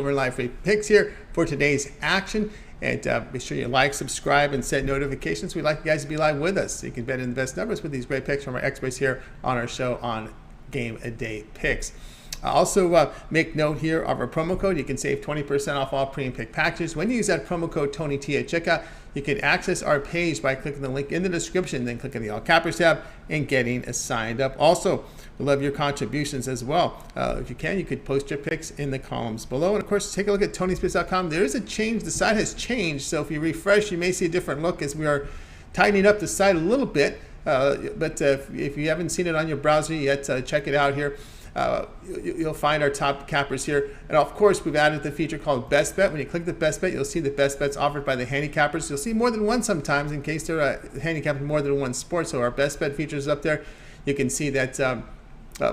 over live free picks here for today's action. And be sure you like, subscribe, and set notifications. We'd like you guys to be live with us so you can bet in the best numbers with these great picks from our experts here on our show on Game a Day Picks. Also, make note here of our promo code. You can save 20% off all premium pick packages. When you use that promo code TonyT at checkout, you can access our page by clicking the link in the description, then clicking the All Cappers tab and getting signed up. Also, we love your contributions as well. If you can, you could post your picks in the columns below. And of course, take a look at TonySpits.com. There is a change. The site has changed. So if you refresh, you may see a different look as we are tightening up the site a little bit. But if you haven't seen it on your browser yet, check it out here. You'll find our top cappers here. And of course, we've added the feature called Best Bet. When you click the Best Bet, you'll see the best bets offered by the handicappers. You'll see more than one sometimes in case they're handicapping more than one sport. So our Best Bet feature is up there. You can see that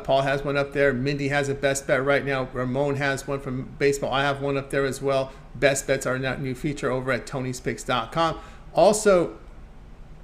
Paul has one up there. Mindy has a Best Bet right now. Ramon has one from baseball. I have one up there as well. Best Bets are a new feature over at TonySpits.com. Also,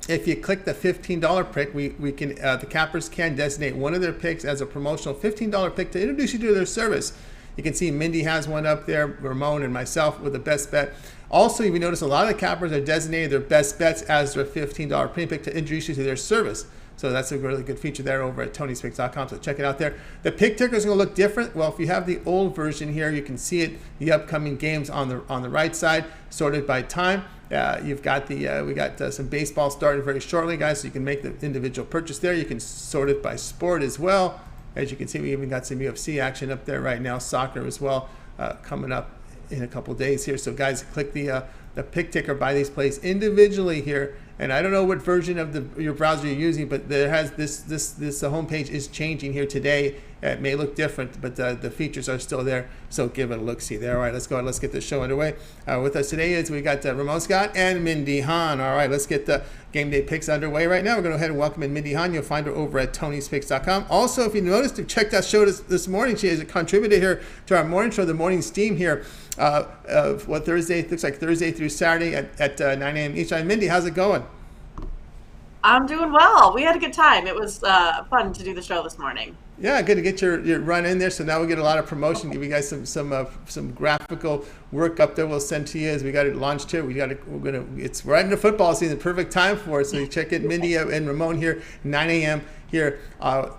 if you click the $15 pick, we can the cappers can designate one of their picks as a promotional $15 pick to introduce you to their service. You can see Mindy has one up there, Ramon and myself with the best bet. Also, you notice a lot of the cappers are designated their best bets as their $15 premium pick to introduce you to their service. So that's a really good feature there over at TonySpits.com. So check it out there. The pick ticker is going to look different. Well, if you have the old version here, you can see it. The upcoming games on the right side, sorted by time. You've got we got some baseball starting very shortly, guys. So you can make the individual purchase there. You can sort it by sport as well. As you can see, we even got some UFC action up there right now. Soccer as well coming up in a couple days here. So guys, click the pick ticker by these plays individually here. And I don't know what version of your browser you're using, but there has this homepage is changing here today. It may look different, but the features are still there. So give it a look. See there. All right, let's go. Let's get this show underway. With us today we got Ramon Scott and Mindy Han. All right, let's get the game day picks underway right now. We're going to go ahead and welcome in Mindy Han. You'll find her over at TonySpits.com. Also, if you noticed, to check that show this morning, she has a contributor here to our morning show, the morning steam here. Thursday, it looks like Thursday through Saturday at 9 a.m. each time. Mindy, how's it going? I'm doing well. We had a good time. It was fun to do the show this morning. Yeah, good to get your run in there. So now we get a lot of promotion. Give you guys some graphical work up there. We'll send to you as we got it launched here. It's right into football season. Perfect time for it. So you check it, Mindy and Ramon here, 9 a.m. here,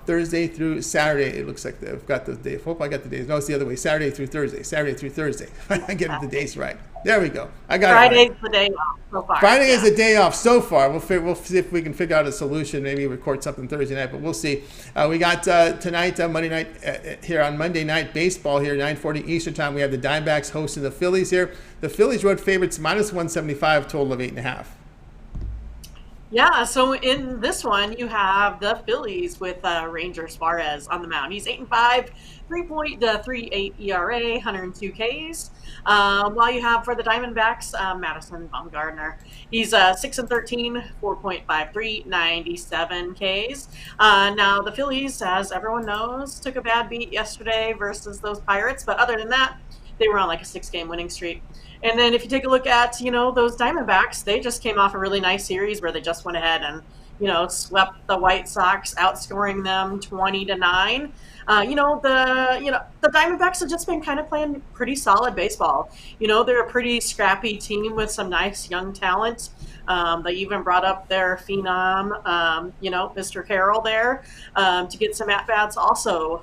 Thursday through Saturday. It looks like I've got the day. Hope I got the days. No, it's the other way. Saturday through Thursday. I get the days right. There we go. I got Friday's it right. the day off so far. Friday is the day off so far. We'll see if we can figure out a solution. Maybe record something Thursday night, but we'll see. We got tonight, Monday night here on Monday Night Baseball here, 9:40 Eastern time. We have the Diamondbacks hosting the Phillies here. The Phillies road favorites -175, total of 8.5. Yeah, so in this one, you have the Phillies with Ranger Suarez on the mound. He's 8-5, 3.38 ERA, 102 Ks. While you have for the Diamondbacks, Madison Bumgarner. He's 6-13, 4.53, 97 Ks. Now, the Phillies, as everyone knows, took a bad beat yesterday versus those Pirates. But other than that, they were on like a 6-game winning streak. And then if you take a look at, those Diamondbacks, they just came off a really nice series where they just went ahead and, swept the White Sox, outscoring them 20-9. The Diamondbacks have just been kind of playing pretty solid baseball. They're a pretty scrappy team with some nice young talent. They even brought up their phenom, Mr. Carroll there, to get some at-bats also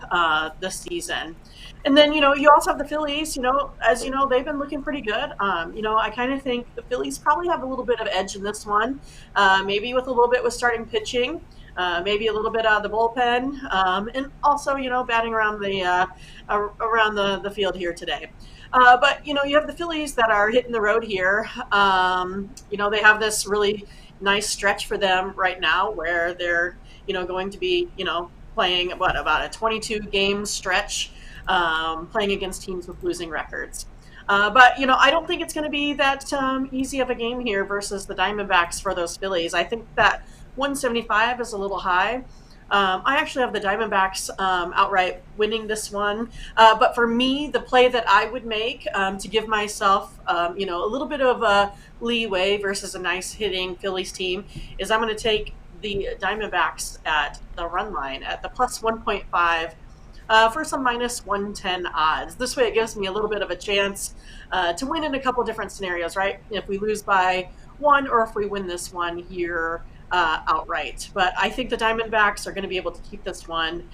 this season. And then, you also have the Phillies, as you know, they've been looking pretty good. I kind of think the Phillies probably have a little bit of edge in this one, maybe with a little bit with starting pitching, maybe a little bit out of the bullpen, and also, batting around the field here today. But, you have the Phillies that are hitting the road here. They have this really nice stretch for them right now where they're, going to be, playing, about a 22-game stretch, playing against teams with losing records. But, I don't think it's going to be that easy of a game here versus the Diamondbacks for those Phillies. I think that 175 is a little high. I actually have the Diamondbacks outright winning this one. But for me, the play that I would make to give myself, a little bit of a leeway versus a nice hitting Phillies team is I'm going to take the Diamondbacks at the run line at the plus 1.5. for some minus 110 odds. This way it gives me a little bit of a chance to win in a couple different scenarios, right? If we lose by one or if we win this one here outright. But I think the Diamondbacks are going to be able to keep this one,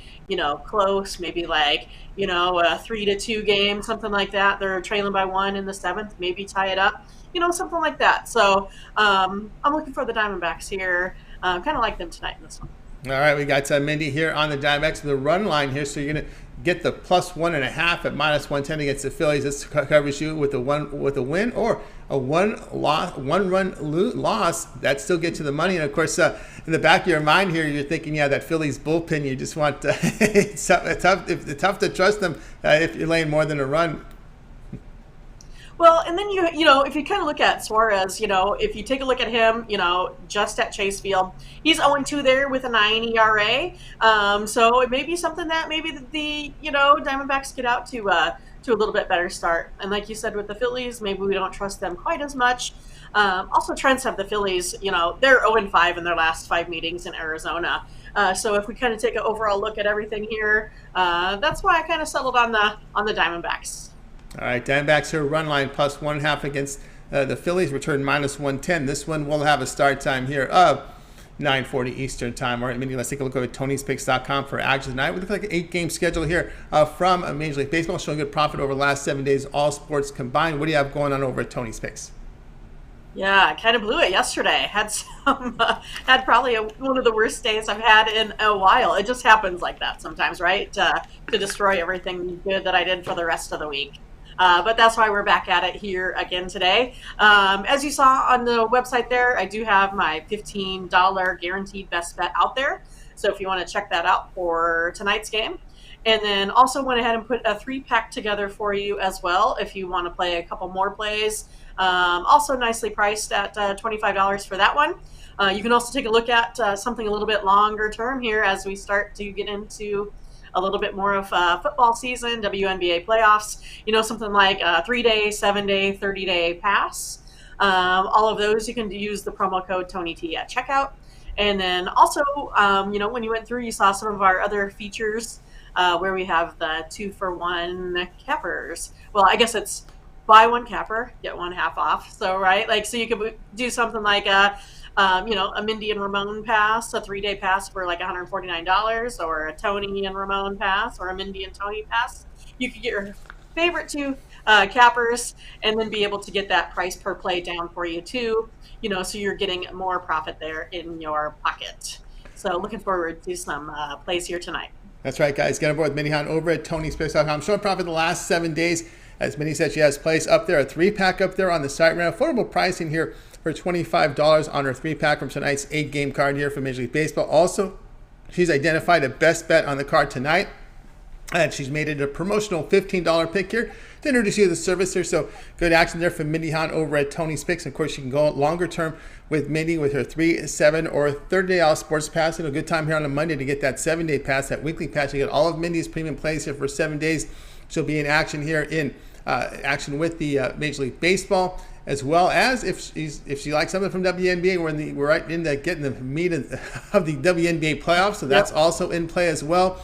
close, maybe like, a 3-2 game, something like that. They're trailing by one in the seventh, maybe tie it up, something like that. So I'm looking for the Diamondbacks here. Kind of like them tonight in this one. All right, we got Mindy here on the Diamondbacks, the run line here. So you're going to get the plus 1.5 at minus 110 against the Phillies. This covers you with a win or a one run loss. That still gets you the money. And of course, in the back of your mind here, you're thinking, yeah, that Phillies bullpen. You just want it's tough to trust them if you're laying more than a run. Well, and then if you kind of look at Suarez, if you take a look at him, just at Chase Field, he's 0-2 there with a 9 ERA. So it may be something that maybe the Diamondbacks get out to a little bit better start. And like you said with the Phillies, maybe we don't trust them quite as much. Also, Trent's have the Phillies, they're 0-5 in their last 5 meetings in Arizona. So if we kind of take an overall look at everything here, that's why I kind of settled on the Diamondbacks. All right, Diamondbacks here, run line plus 1.5 against the Phillies, return minus 110. This one will have a start time here of 9:40 Eastern time. All right, Mindy, let's take a look at Tony'sPicks.com for action tonight. We look like an 8-game schedule here from Major League Baseball, showing good profit over the last 7 days, all sports combined. What do you have going on over at Tony's Picks? Yeah, I kind of blew it yesterday. Had probably one of the worst days I've had in a while. It just happens like that sometimes, right? To destroy everything good that I did for the rest of the week. But that's why we're back at it here again today. As you saw on the website there, I do have my $15 guaranteed best bet out there. So if you want to check that out for tonight's game. And then also went ahead and put a 3-pack together for you as well if you want to play a couple more plays. Also nicely priced at $25 for that one. You can also take a look at something a little bit longer term here as we start to get into a little bit more of football season, WNBA playoffs, something like a 3-day, 7-day, 30-day pass. All of those, you can use the promo code TonyT at checkout. And then also, when you went through, you saw some of our other features where we have the 2-for-1 cappers. Well, I guess it's buy one capper, get one half off. So, right? So you could do something like a Mindy and Ramon pass, a 3-day pass for like $149, or a Tony and Ramon pass, or a Mindy and Tony pass. You could get your favorite 2 cappers and then be able to get that price per play down for you too, so you're getting more profit there in your pocket. So looking forward to some plays here tonight. That's right, guys. Get on board with Mindy Hahn over at Tony'sPicks.com. Showing profit the last 7 days. As Mindy said, she has plays up there, a 3-pack up there on the site. Right, affordable pricing here for $25 on her 3-pack from tonight's 8-game card here for Major League Baseball. Also, she's identified a best bet on the card tonight, and she's made it a promotional $15 pick here to introduce you to the service here. So good action there for Mindy Hahn over at Tony's Picks. Of course, you can go longer term with Mindy with her 3, 7, or 30-day all sports pass. And a good time here on a Monday to get that 7-day pass, that weekly pass. You get all of Mindy's premium plays here for 7 days. She'll be in action here in action with the Major League Baseball, as well as if she likes something from WNBA, we're right into getting the meat of the WNBA playoffs, so that's also in play as well.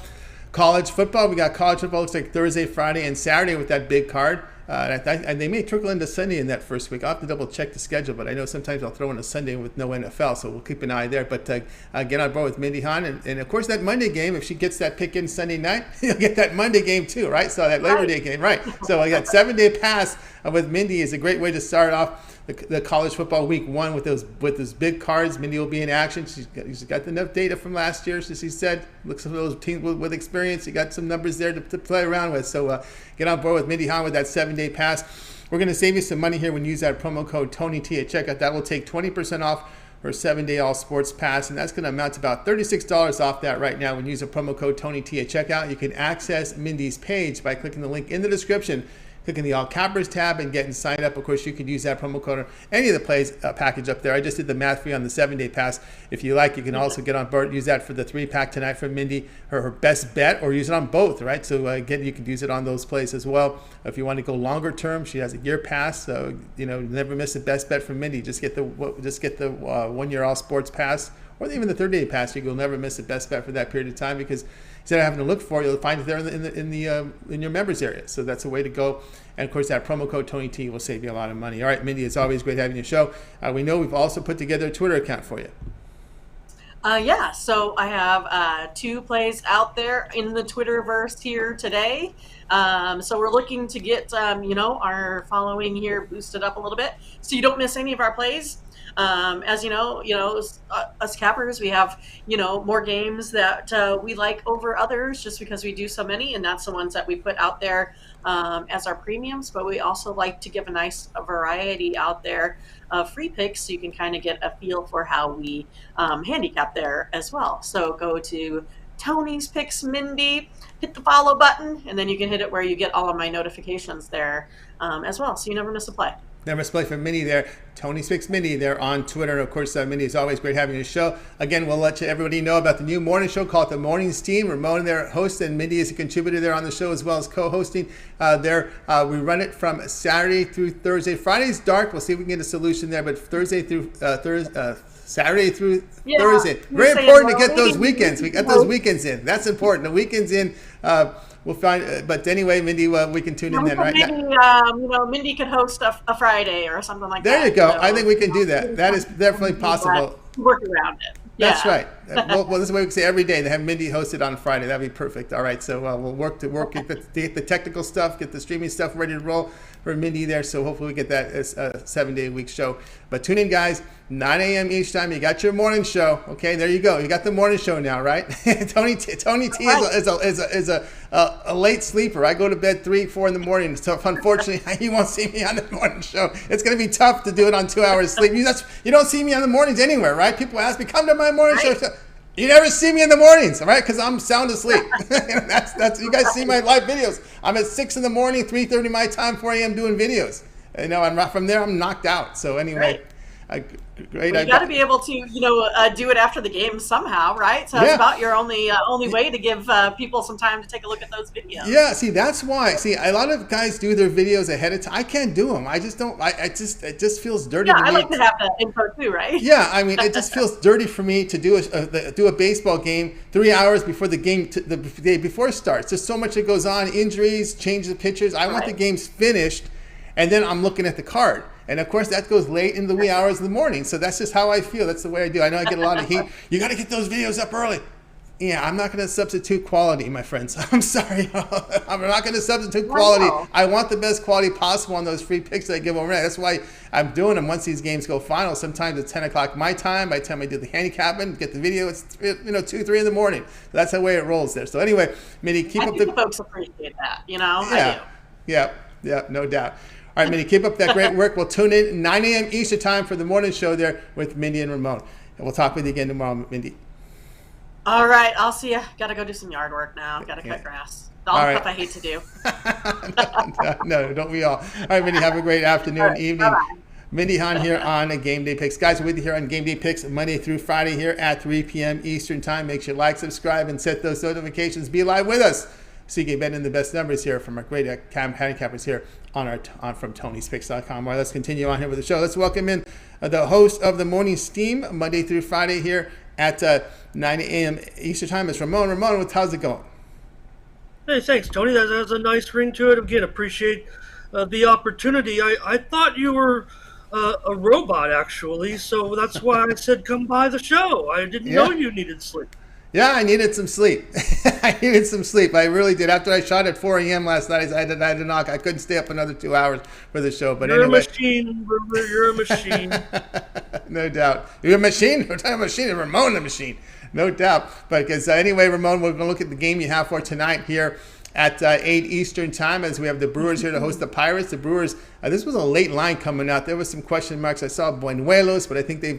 College football, we got college football, looks like Thursday, Friday, and Saturday with that big card. And they may trickle into Sunday in that first week. I'll have to double check the schedule, but I know sometimes I'll throw in a Sunday with no NFL, so we'll keep an eye there. But get on board with Mindy Hahn. And of course, that Monday game, if she gets that pick in Sunday night, you'll get that Monday game too, right? So that Labor Day game, right? So I got 7-day pass with Mindy is a great way to start off the college football week 1 with those big cards. Mindy will be in action. She's got enough data from last year, as she said. Looks at those teams with experience. You got some numbers there to play around with. So get on board with Mindy Hahn with that 7-day pass. We're going to save you some money here when you use that promo code TonyT at checkout. That will take 20% off for a 7-day all sports pass, and that's going to amount to about $36 off that right now when you use a promo code TonyT at checkout. You can access Mindy's page by clicking the link in the description, clicking the All Cappers tab, and getting signed up. Of course, you could use that promo code or any of the plays package up there. I just did the math for you on the 7-day pass. If you like, you can also get on board, use that for the 3-pack tonight from Mindy, her best bet, or use it on both, right? So again, you can use it on those plays as well. If you want to go longer term, she has a year pass, so never miss a best bet from Mindy. Just get the 1-year all sports pass, or even the 30-day pass. You'll never miss a best bet for that period of time, because instead of having to look for it, you'll find it there in your members area. So that's a way to go. And of course, that promo code Tony T will save you a lot of money. All right, Mindy, it's always great having your show. We know we've also put together a Twitter account for you. Yeah, so I have 2 plays out there in the Twitterverse here today. So we're looking to get our following here boosted up a little bit, so you don't miss any of our plays. As you know, us cappers, we have more games that we like over others, just because we do so many, and that's the ones that we put out there as our premiums. But we also like to give a nice variety out there of free picks, so you can kind of get a feel for how we handicap there as well. So go to Tony's Picks Mindy, hit the follow button, and then you can hit it where you get all of my notifications there as well, so you never miss a play. Never miss a play from Mindy there. Tony's Picks Mindy there on Twitter. And of course, Mindy, is always great having your show. Again, we'll let everybody know about the new morning show called The Morning Steam. Ramon there hosts, and Mindy is a contributor there on the show, as well as co-hosting there. We run it from Saturday through Thursday. Friday's dark. We'll see if we can get a solution there, but Saturday through Thursday. Very important to get those weekends. We got those weekends in. That's important. The weekends in. We'll find, but anyway, Mindy, we can tune in then, right? Maybe, Mindy could host a Friday or something like that. There you go. So, I think we can do that. That is definitely possible. Work around it. That's right. Well, this is the way we can say every day. They have Mindy hosted on Friday. That'd be perfect. All right. So we'll work, get the technical stuff, get the streaming stuff ready to roll for Mindy there. So hopefully we get that as a 7-day-a-week show. But tune in, guys. 9 a.m. each time. You got your morning show. Okay, there you go. You got the morning show now, right? Tony T is a late sleeper. I go to bed 3, 4 in the morning. So unfortunately, you won't see me on the morning show. It's going to be tough to do it on 2 hours sleep. You don't see me on the mornings anywhere, right? People ask me, come to my morning show. You never see me in the mornings, all right? Because I'm sound asleep. That's you guys see my live videos. I'm at 6 in the morning, 3:30 my time, 4 a.m. doing videos. I'm from there. I'm knocked out. So anyway. Great. You got to be able to, do it after the game somehow, right? So that's about your only way to give people some time to take a look at those videos. Yeah. See, that's why. See, a lot of guys do their videos ahead of time. I can't do them. I just don't. It just feels dirty. Yeah, to me. I like to have that info too, right? Yeah. I mean, it just feels dirty for me to do a baseball game 3 hours before the game, the day before it starts. There's so much that goes on. Injuries, change the pitchers. I want the games finished, and then I'm looking at the card. And of course, that goes late in the wee hours of the morning. So that's just how I feel. That's the way I do. I know I get a lot of heat. You got to get those videos up early. Yeah, I'm not going to substitute quality, my friends. I'm sorry. I'm not going to substitute quality. I want the best quality possible on those free picks that I give over there. That's why I'm doing them once these games go final. Sometimes it's 10 o'clock my time. By the time I do the handicapping, get the video, it's 2, 3 in the morning. That's the way it rolls there. So anyway, Mindy, keep up the folks appreciate that. Yeah. I do. Yeah, no doubt. All right, Mindy, keep up that great work. We'll tune in 9 a.m. Eastern time for the morning show there with Mindy and Ramon. And we'll talk with you again tomorrow, Mindy. All right, I'll see you. Got to go do some yard work now. Got to cut grass. All the stuff I hate to do. No, don't we all? All right, Mindy, have a great afternoon, evening. Bye-bye. Mindy Hahn here on Game Day Picks. Guys, we're with you here on Game Day Picks Monday through Friday here at 3 p.m. Eastern time. Make sure you like, subscribe, and set those notifications. Be live with us so you can bet in the best numbers here from our great handicappers here on from Tony'sPicks.com. All right, let's continue on here with the show. Let's welcome in the host of the Morning Steam Monday through Friday here at 9 a.m. Eastern time. It's Ramon. Ramon, how's it going? Hey, thanks, Tony. That has a nice ring to it. Again, appreciate the opportunity. I thought you were a robot, actually, so that's why I said come by the show. I didn't know you needed sleep. Yeah, I needed some sleep. I needed some sleep. I really did. After I shot at 4 a.m. last night, I had to knock. I couldn't stay up another 2 hours for the show. But You're anyway. a machine. You're a machine. No doubt. You're a machine? We're talking about a machine. Ramon the machine. No doubt. But because anyway, Ramon, we're going to look at the game you have for tonight here at 8 Eastern time as we have the Brewers here to host the Pirates. The Brewers, this was a late line coming out. There was some question marks. I saw Buenuelos, but I think they've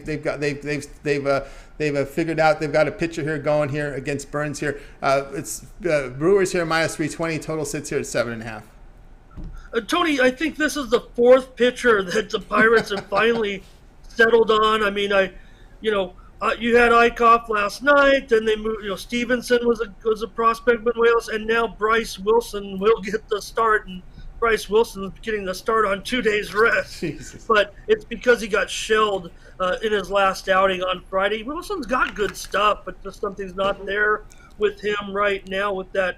figured out they've got a pitcher here going here against Burns here. It's Brewers here minus 320. Total sits here at 7.5. Tony, I think this is the fourth pitcher that the Pirates have finally settled on. I mean, you had Eichhoff last night, then they moved. Stevenson was a prospect, Buenuelos, and now Bryce Wilson will get the start. And Bryce Wilson's getting the start on 2 days rest. Jesus. But it's because he got shelled in his last outing on Friday. Wilson's got good stuff, but just something's not there with him right now with that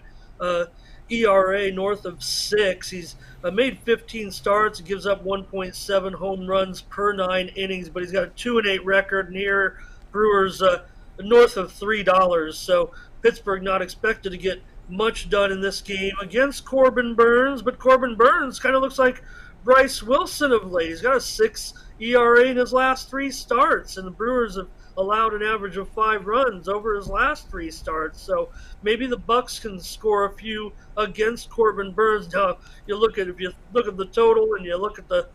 ERA north of 6. He's made 15 starts, gives up 1.7 home runs per 9 innings, but he's got a 2-8 record near Brewers north of $3. So Pittsburgh not expected to get much done in this game against Corbin Burnes, but Corbin Burnes kind of looks like Bryce Wilson of late. He's got a 6 ERA in his last 3 starts, and the Brewers have allowed an average of 5 runs over his last 3 starts. So maybe the Bucks can score a few against Corbin Burnes. Now, if you look at the total and you look at the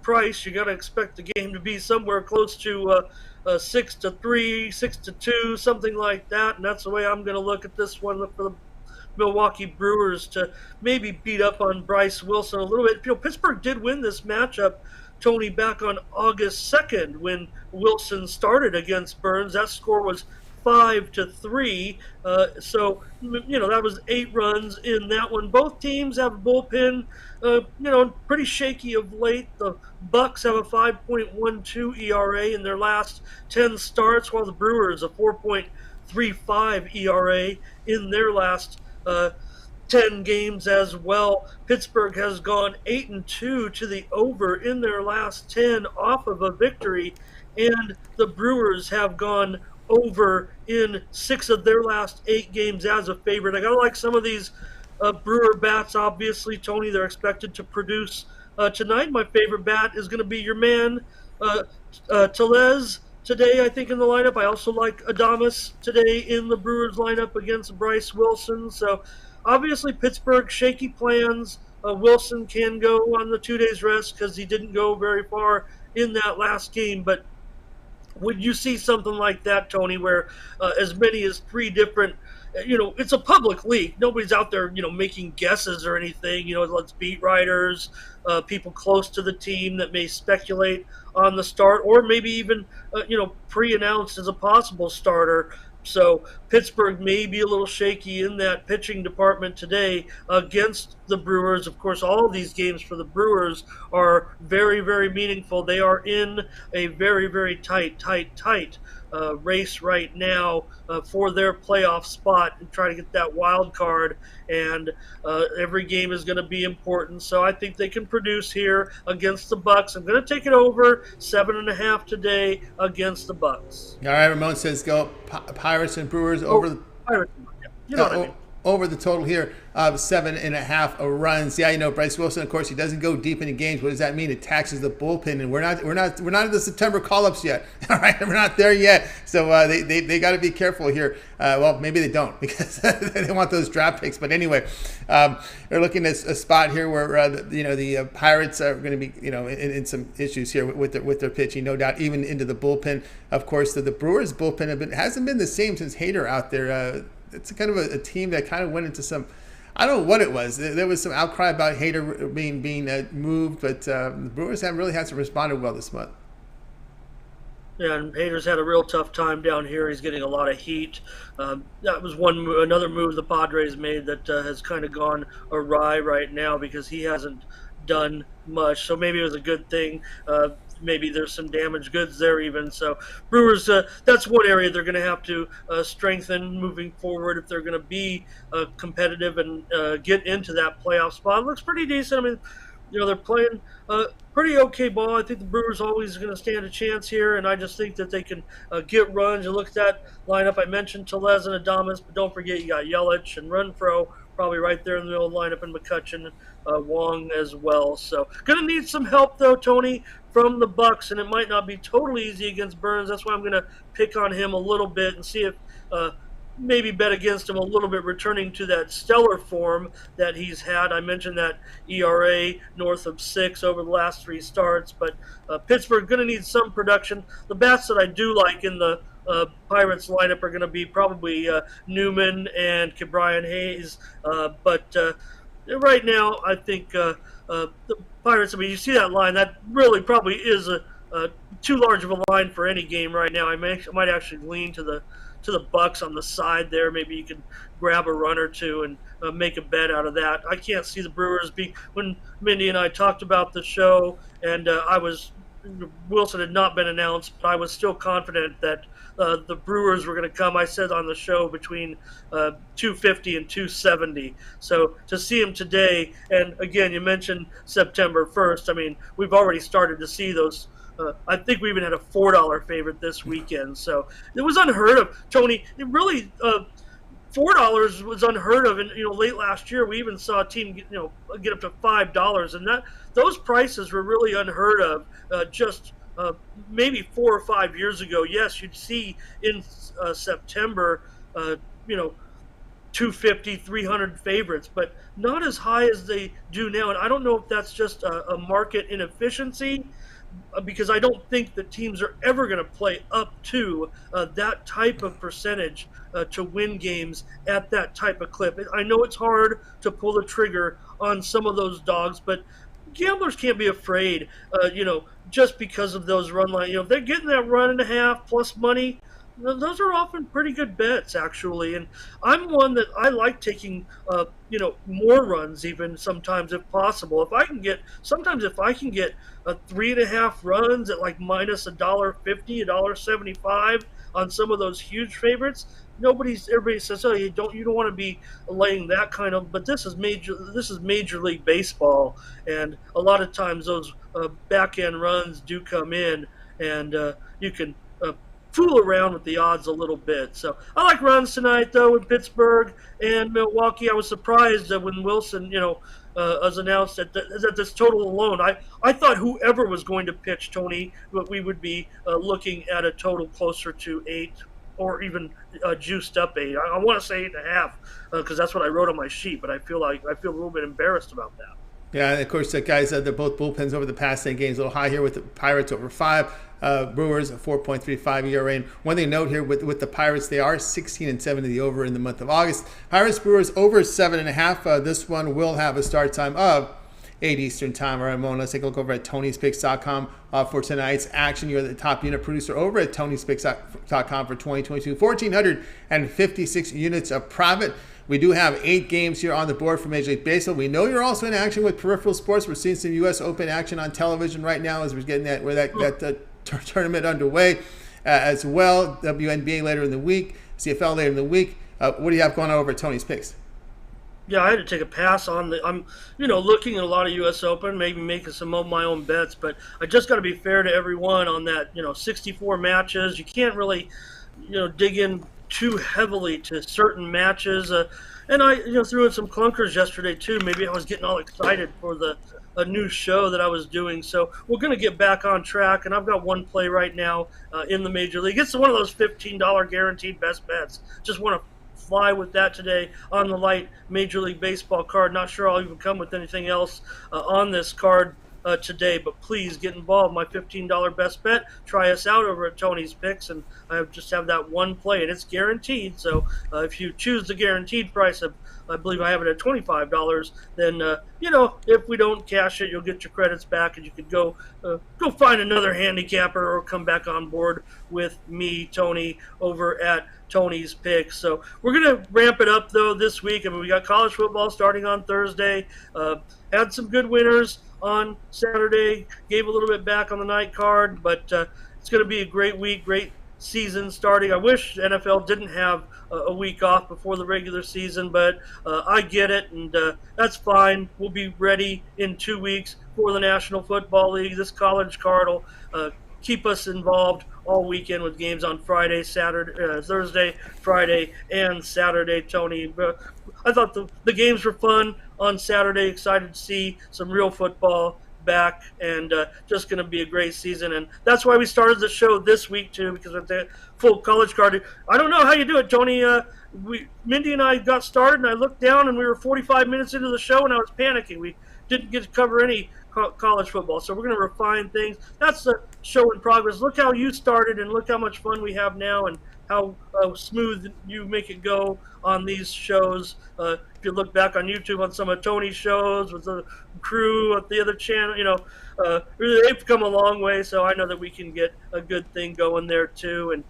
price, you got to expect the game to be somewhere close to 6-3, 6-2, something like that. And that's the way I'm going to look at this one. Look for the Milwaukee Brewers to maybe beat up on Bryce Wilson a little bit. Pittsburgh did win this matchup, Tony, back on August 2nd when Wilson started against Burnes. That score was 5-3. So that was 8 runs in that one. Both teams have a bullpen, pretty shaky of late. The Bucks have a 5.12 ERA in their last 10 starts, while the Brewers a 4.35 ERA in their last 10 games as well. Pittsburgh has gone 8-2 to the over in their last 10 off of a victory, and the Brewers have gone over in 6 of their last 8 games as a favorite. I gotta like some of these Brewer bats. Obviously, Tony, they're expected to produce tonight. My favorite bat is going to be your man Tellez today, I think, in the lineup. I also like Adames today in the Brewers lineup against Bryce Wilson. So obviously Pittsburgh, shaky plans. Wilson can go on the 2 days rest because he didn't go very far in that last game. But would you see something like that, Tony, where as many as 3 different, it's a public league. Nobody's out there, making guesses or anything. Let's beat writers, people close to the team that may speculate on the start, or maybe even, pre-announced as a possible starter. So Pittsburgh may be a little shaky in that pitching department today against the Brewers. Of course, all of these games for the Brewers are very, very meaningful. They are in a very, very tight race right now for their playoff spot and try to get that wild card. And every game is going to be important. So I think they can produce here against the Bucks. I'm going to take it over 7.5 today against the Bucks. All right, Ramon says go Pirates and Brewers over the Pirates. Yeah. What I mean. Over the total here of 7.5 runs. Yeah, Bryce Wilson, of course, he doesn't go deep into games. What does that mean? It taxes the bullpen, and we're not in the September call-ups yet. All right, we're not there yet. So they got to be careful here. Well, maybe they don't because they want those draft picks. But anyway, they're looking at a spot here where the Pirates are going to be in some issues here with their pitching, no doubt, even into the bullpen. Of course, the Brewers bullpen hasn't been the same since Hader out there. It's kind of a team that kind of went into some, I don't know what it was. There was some outcry about Hader being moved, but the Brewers hasn't responded well this month. Yeah, and Hader's had a real tough time down here. He's getting a lot of heat. That was another move the Padres made that has kind of gone awry right now because he hasn't done much. So maybe it was a good thing. Maybe there's some damaged goods there even. So Brewers, that's one area they're going to have to strengthen moving forward if they're going to be competitive and get into that playoff spot. It looks pretty decent. I mean, they're playing pretty okay ball. I think the Brewers always going to stand a chance here, and I just think that they can get runs. You look at that lineup. I mentioned Tellez and Adames, but don't forget you got Yelich and Renfroe probably right there in the middle of the lineup, and McCutchen, Wong as well. So going to need some help, though, Tony, from the Bucks, and it might not be totally easy against Burnes. That's why I'm going to pick on him a little bit and see if maybe bet against him a little bit, returning to that stellar form that he's had. I mentioned that ERA north of 6 over the last 3 starts, but Pittsburgh going to need some production. The bats that I do like in the Pirates lineup are going to be probably Newman and Ke'Bryan Hayes, but right now I think the Pirates, you see that line, that really probably is a too large of a line for any game right now. I might actually lean to the Bucks on the side there. Maybe you can grab a run or two and make a bet out of that. I can't see the Brewers when Mindy and I talked about the show, and I was Wilson had not been announced, but I was still confident that the Brewers were going to come. I said on the show between 250 and 270. So to see him today, and again, you mentioned September 1st. I mean, we've already started to see those. I think we even had a $4 favorite this weekend. So it was unheard of, Tony. It really $4 was unheard of, and late last year we even saw a team get up to $5, and those prices were really unheard of just maybe 4 or 5 years ago. Yes, you'd see in September, 250, 300 favorites, but not as high as they do now. And I don't know if that's just a market inefficiency, because I don't think that teams are ever going to play up to that type of percentage to win games at that type of clip. I know it's hard to pull the trigger on some of those dogs, but gamblers can't be afraid, just because of those run line. If they're getting that run and a half plus money, those are often pretty good bets, actually. And I'm one that I like taking, more runs even sometimes if possible. If I can get 3.5 runs at like minus $1.50, $1.75 on some of those huge favorites, everybody says, oh, you don't want to be laying that kind of. But this is Major League Baseball, and a lot of times those back end runs do come in, and you can fool around with the odds a little bit. So I like runs tonight, though, in Pittsburgh and Milwaukee. I was surprised that when Wilson, was announced that this total alone, I thought whoever was going to pitch, Tony, we would be looking at a total closer to 8 or even juiced up 8. I want to say 8.5 because that's what I wrote on my sheet, but I feel a little bit embarrassed about that. Yeah, and of course, guys, they're both bullpens over the past 10 games. A little high here with the Pirates over 5. Brewers a 4.35 ERA. And one thing to note here with the Pirates, they are 16-7 to the over in the month of August. Pirates Brewers over 7.5. This one will have a start time of 8 Eastern time. All right, Ramon, let's take a look over at Tony'sPicks.com for tonight's action. You're the top unit producer over at Tony'sPicks.com for 2022. 1,456 units of profit. We do have 8 games here on the board for Major League Baseball. We know you're also in action with peripheral sports. We're seeing some U.S. Open action on television right now as we're getting that tournament underway as well. WNBA later in the week, CFL later in the week. What do you have going on over at Tony's Picks? Yeah, I had to take a pass on I'm looking at a lot of U.S. Open, maybe making some of my own bets, but I just got to be fair to everyone on that. 64 matches. You can't really, dig in too heavily to certain matches. And I threw in some clunkers yesterday too. Maybe I was getting all excited for a new show that I was doing. So we're going to get back on track, and I've got one play right now in the Major League. It's one of those $15 guaranteed best bets. Just want to fly with that today on the light Major League Baseball card. Not sure I'll even come with anything else on this card today, but please get involved. My $15 best bet. Try us out over at Tony's Picks, and I just have that one play, and it's guaranteed. So if you choose the guaranteed price of, I believe I have it at $25, then if we don't cash it, you'll get your credits back, and you could go find another handicapper or come back on board with me, Tony, over at Tony's Picks. So we're going to ramp it up, though, this week. I mean, we got college football starting on Thursday. Had some good winners on Saturday, gave a little bit back on the night card, but it's going to be a great week, great season starting. I wish NFL didn't have a week off before the regular season, but I get it, and that's fine. We'll be ready in 2 weeks for the National Football League. This college card will keep us involved all weekend with games on Friday, Saturday, Thursday, Friday, and Saturday, Tony. I thought the games were fun on Saturday. Excited to see some real football back, and just going to be a great season. And that's why we started the show this week, too, because with the full college card. I don't know how you do it, Tony. Mindy and I got started, and I looked down, and we were 45 minutes into the show, and I was panicking. We didn't get to cover any college football, so we're going to refine things. That's the show in progress. Look how you started, and look how much fun we have now, and how smooth you make it go on these shows. If you look back on YouTube on some of Tony's shows with the crew at the other channel, they've come a long way, so I know that we can get a good thing going there too. And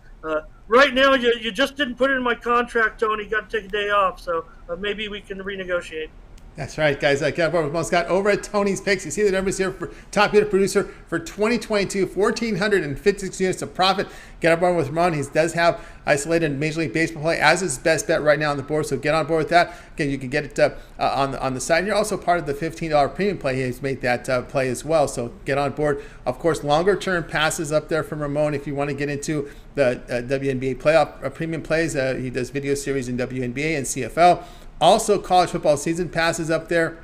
right now, you just didn't put it in my contract, Tony. Got to take a day off, so maybe we can renegotiate. That's right, guys. Get on board with Ramon Scott over at Tony's Picks. You see the numbers here for top unit producer for 2022, 1,456 units of profit. Get on board with Ramon. He does have isolated Major League Baseball play as his best bet right now on the board, so get on board with that. Again, you can get it on the side. And you're also part of the $15 premium play. He's made that play as well, so get on board. Of course, longer-term passes up there from Ramon if you want to get into the WNBA playoff premium plays. He does video series in WNBA and CFL. Also, college football season passes up there.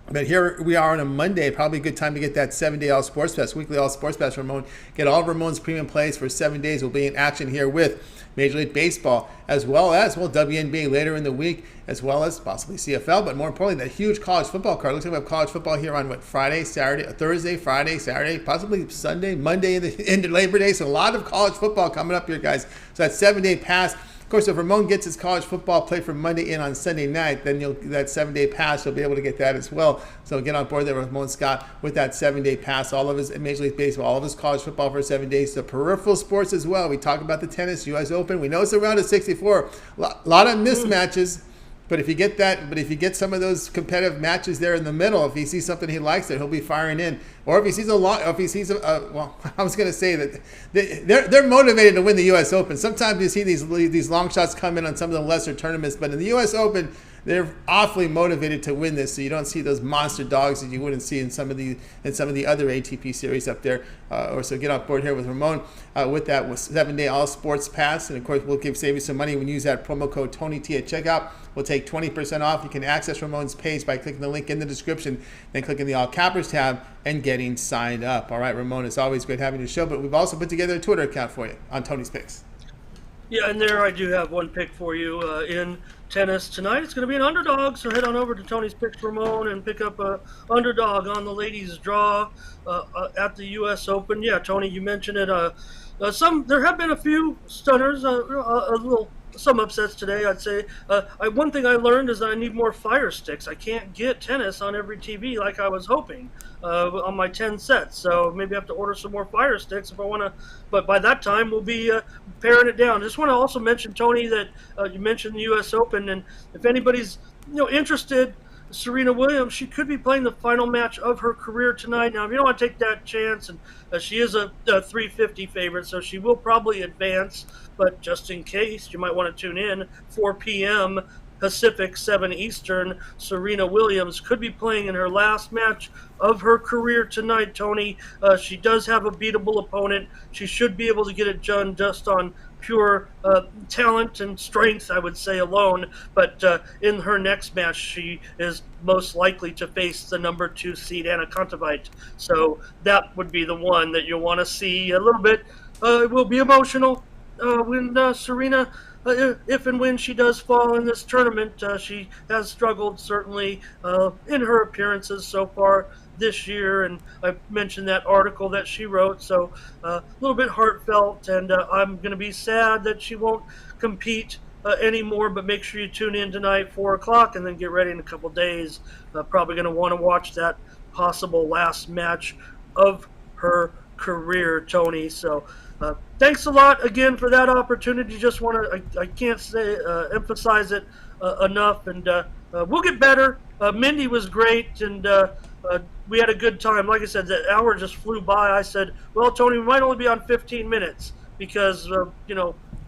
But here we are on a Monday, probably a good time to get that 7-day All Sports Pass, weekly All Sports Pass, Ramon. Get all of Ramon's premium plays for 7 days. We'll be in action here with Major League Baseball, as well as WNBA later in the week, as well as possibly CFL. But more importantly, that huge college football card. Looks like we have college football here on Friday, Saturday, Thursday, Friday, Saturday, possibly Sunday, Monday, into Labor Day. So a lot of college football coming up here, guys. So that 7-day pass. Of course, if Ramon gets his college football play from Monday in on Sunday night, then that 7-day pass, you'll be able to get that as well. So get on board there with Ramon Scott with that 7-day pass. All of his Major League Baseball, all of his college football for 7 days. The peripheral sports as well. We talk about the tennis, U.S. Open. We know it's around 64. A lot of mismatches. But if you get some of those competitive matches there in the middle, if he sees something he likes, that he'll be firing in. Or if he sees well, I was going to say that they're motivated to win the U.S. Open. Sometimes you see these long shots come in on some of the lesser tournaments, but in the U.S. Open, they're awfully motivated to win this. So you don't see those monster dogs that you wouldn't see in some of the other ATP series up there. So get on board here with Ramon with that 7-day All Sports Pass, and of course we'll save you some money when you use that promo code TonyT at checkout. We'll take 20% off. You can access Ramon's page by clicking the link in the description, then clicking the All Cappers tab and getting signed up. All right, Ramon, it's always great having you on the show, but we've also put together a Twitter account for you on Tony's Picks. Yeah, and there I do have one pick for you in tennis tonight. It's going to be an underdog, so head on over to Tony's Picks Ramon and pick up a underdog on the ladies' draw at the U.S. Open. Yeah, Tony, you mentioned it. There have been a few stunners, some upsets today, I'd say. One thing I learned is that I need more Fire Sticks. I can't get tennis on every TV like I was hoping on my 10 sets. So maybe I have to order some more Fire Sticks if I want to. But by that time, we'll be paring it down. Just want to also mention, Tony, that you mentioned the U.S. Open. And if anybody's interested, Serena Williams, she could be playing the final match of her career tonight. Now, if you don't want to take that chance, and she is a 350 favorite, so she will probably advance. But just in case, you might want to tune in. 4 p.m. Pacific, 7 Eastern. Serena Williams could be playing in her last match of her career tonight, Tony. She does have a beatable opponent. She should be able to get it done just on pure talent and strength, I would say, alone. But in her next match, she is most likely to face the number 2 seed, Anna Kontaveit. So that would be the one that you'll want to see a little bit. It will be emotional when Serena, if and when she does fall in this tournament. She has struggled, certainly, in her appearances so far this year, and I mentioned that article that she wrote, so a little bit heartfelt, and I'm going to be sad that she won't compete anymore, but make sure you tune in tonight, 4 o'clock, and then get ready in a couple days. Probably going to want to watch that possible last match of her career, Tony. So thanks a lot again for that opportunity. Just want to, I can't say emphasize it enough, and we'll get better. Mindy was great, and we had a good time. Like I said, the hour just flew by. I said, well, Tony, we might only be on 15 minutes because,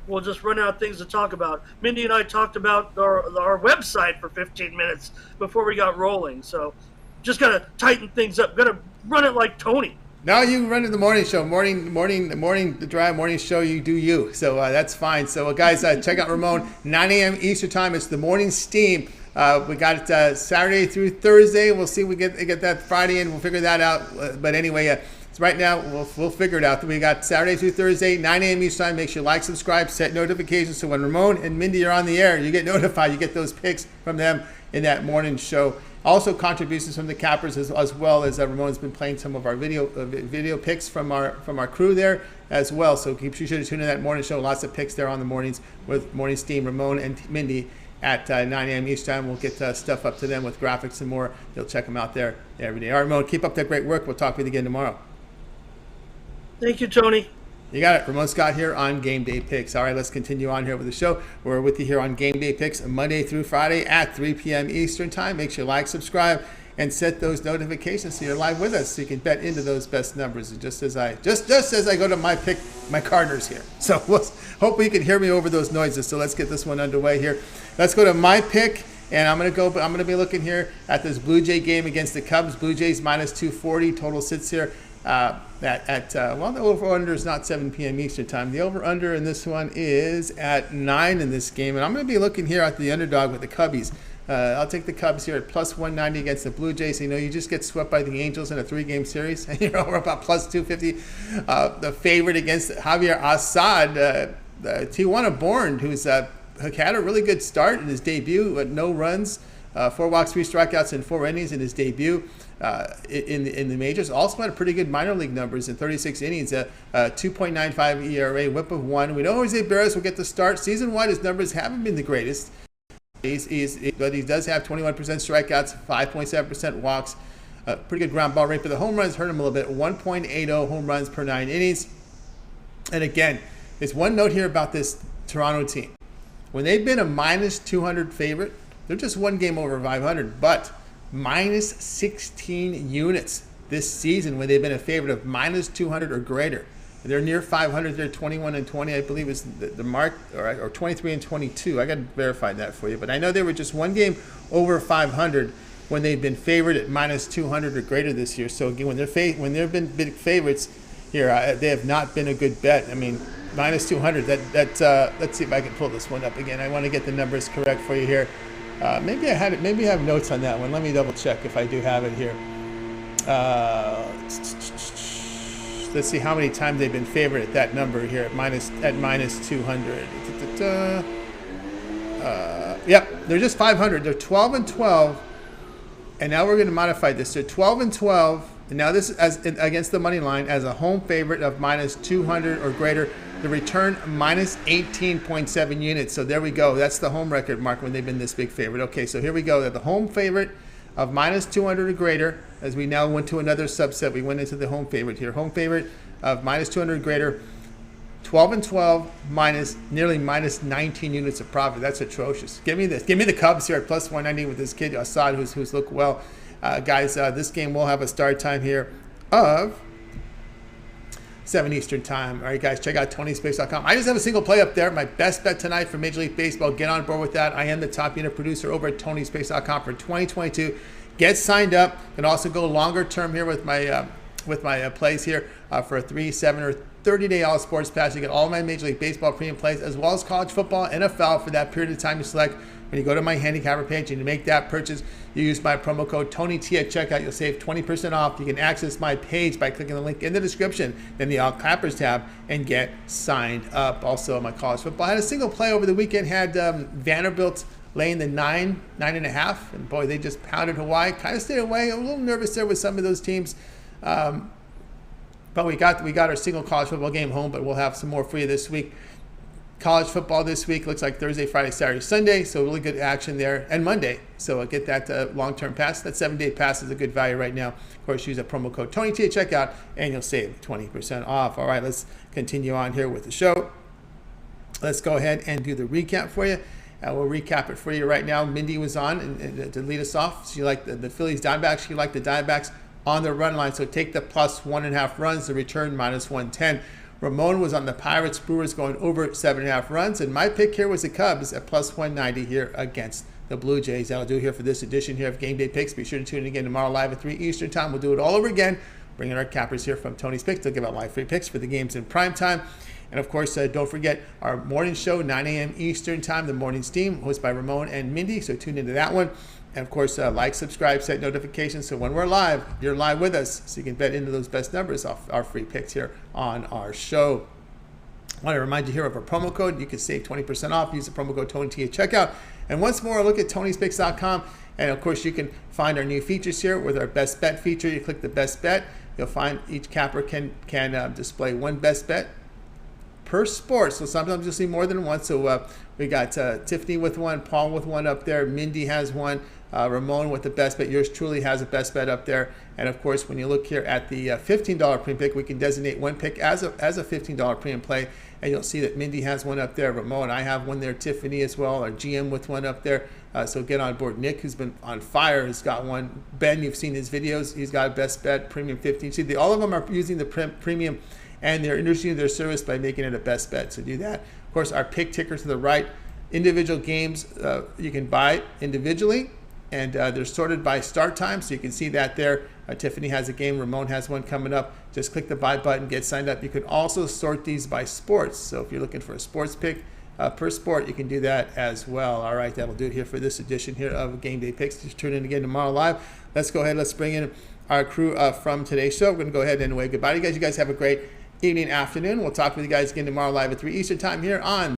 we'll just run out of things to talk about. Mindy and I talked about our website for 15 minutes before we got rolling. So just got to tighten things up. Got to run it like Tony. No, you run to the morning show, the drive morning show. You do you, so that's fine. So guys, check out Ramon, 9 a.m. Eastern time. It's the morning steam. We got it Saturday through Thursday. We'll see if we get that Friday in. We'll figure that out. But anyway, so right now we'll figure it out. We got Saturday through Thursday, 9 a.m. Eastern time. Make sure you like, subscribe, set notifications so when Ramon and Mindy are on the air, you get notified. You get those picks from them in that morning show. Also contributions from the cappers as well as Ramon's been playing some of our video picks from our crew there as well. So keep sure to tune in that morning show. Lots of picks there on the mornings with Morning Steam, Ramon and Mindy at 9 a.m. each time. We'll get stuff up to them with graphics and more. You'll check them out there every day. All right, Ramon, keep up that great work. We'll talk with you again tomorrow. Thank you, Tony. You got it. Ramon Scott here on Game Day Picks. All right, let's continue on here with the show. We're with you here on Game Day Picks Monday through Friday at 3 p.m. Eastern Time. Make sure you like, subscribe, and set those notifications so you're live with us so you can bet into those best numbers. And just as I go to my pick, my Cardinals here. So hopefully you can hear me over those noises. So let's get this one underway here. Let's go to my pick. And I'm going to be looking here at this Blue Jay game against the Cubs. Blue Jays minus 240. Total sits here the over-under is not 7 p.m. Eastern Time. The over-under in this one is at 9 in this game. And I'm going to be looking here at the underdog with the Cubbies. I'll take the Cubs here at plus 190 against the Blue Jays. You just get swept by the Angels in a 3-game series. And we're about plus 250. The favorite against Javier Assad, Tijuana born, who's had a really good start in his debut with no runs, 4 walks, 3 strikeouts, and 4 innings in his debut in the majors. Also had pretty good minor league numbers in 36 innings, 2.95 ERA, whip of 1. We know Jose Barrios will get the start. Season-wide, his numbers haven't been the greatest. But he does have 21% strikeouts, 5.7% walks, pretty good ground ball rate. But the home runs hurt him a little bit, 1.80 home runs per 9 innings. And again, there's one note here about this Toronto team. When they've been a minus 200 favorite, they're just 1 game over 500, but minus 16 units this season when they've been a favorite of minus 200 or greater. They're near 500. They're 21-20, I believe, is the mark, or 23-22. I got to verify that for you, but I know they were just 1 game over 500 when they've been favored at minus 200 or greater this year. So again, when they've been big favorites here, they have not been a good bet. I mean, minus 200. Let's see if I can pull this one up again. I want to get the numbers correct for you here. Maybe I had it. Maybe I have notes on that one. Let me double check if I do have it here. Let's see how many times they've been favored at that number here at minus 200. Yep, they're just 500. They're 12-12, and now we're going to modify this. They're 12-12, and now this is against the money line as a home favorite of minus 200 or greater. The return minus 18.7 units. So there we go. That's the home record mark when they've been this big favorite. Okay, so here we go. They're the home favorite of minus 200 or greater. As we now went to another subset, we went into the home favorite here. Home favorite of minus 200 or greater, 12-12, nearly minus 19 units of profit. That's atrocious. Give me this. Give me the Cubs here at plus 190 with this kid Assad, who's looked well. Guys, this game will have a start time here of 7 Eastern Time. All right, guys, check out TonySpace.com. I just have a single play up there. My best bet tonight for Major League Baseball. Get on board with that. I am the top unit producer over at TonySpace.com for 2022. Get signed up. You can also go longer term here with my plays here for a 3, 7, or 30-day all sports pass. You get all my Major League Baseball premium plays as well as college football, NFL for that period of time you select. When you go to my handicapper page and you make that purchase, you use my promo code TonyT at checkout. You'll save 20% off. You can access my page by clicking the link in the description, then the All Clappers tab, and get signed up. Also, my college football. I had a single play over the weekend. Had Vanderbilt laying the 9.5, and boy, they just pounded Hawaii. Kind of stayed away. I'm a little nervous there with some of those teams. But we got our single college football game home, but we'll have some more for you this week. College football this week looks like Thursday, Friday, Saturday, Sunday, so really good action there, and Monday. So get that long-term pass. That 7-day pass is a good value right now. Of course, use a promo code TonyT at checkout, and you'll save 20% off. All right, let's continue on here with the show. Let's go ahead and do the recap for you. We'll recap it for you right now. Mindy was on and to lead us off. She liked the Phillies Diamondbacks. She liked the Diamondbacks on the run line, so take the plus 1.5 runs. The return minus 110. Ramon was on the Pirates, Brewers going over 7.5 runs. And my pick here was the Cubs at plus 190 here against the Blue Jays. That'll do here for this edition here of Game Day Picks. Be sure to tune in again tomorrow live at 3 Eastern Time. We'll do it all over again. Bringing our cappers here from Tony's Picks. They'll give out live free picks for the games in prime time. And of course, don't forget our morning show, 9 a.m. Eastern Time, the Morning Steam, hosted by Ramon and Mindy. So tune into that one. And of course, like, subscribe, set notifications. So when we're live, you're live with us. So you can bet into those best numbers off our free picks here on our show. I want to remind you here of our promo code. You can save 20% off. Use the promo code TonyT at checkout. And once more, look at TonySpicks.com. And of course, you can find our new features here with our best bet feature. You click the best bet. You'll find each capper can display one best bet per sport. So sometimes you'll see more than one. So we got Tiffany with one, Paul with one up there, Mindy has one, Ramon with the best bet. Yours truly has a best bet up there. And of course, when you look here at the $15 premium pick, we can designate one pick as a $15 premium play. And you'll see that Mindy has one up there. Ramon, I have one there. Tiffany as well, our GM with one up there. So get on board. Nick, who's been on fire, has got one. Ben, you've seen his videos. He's got a best bet, premium 15. See, all of them are using the premium, and they're introducing their service by making it a best bet. So do that. Of course, our pick ticker to the right, individual games you can buy individually, and they're sorted by start time, so you can see that there. Tiffany has a game, Ramon has one coming up. Just click the buy button, get signed up. You can also sort these by sports. So if you're looking for a sports pick per sport, you can do that as well. All right, that'll do it here for this edition here of Game Day Picks. Just tune in again tomorrow live. Let's go ahead, let's bring in our crew from today's show. We're going to go ahead and wave goodbye to you guys. You guys have a great evening, afternoon. We'll talk with you guys again tomorrow live at 3 Eastern time here on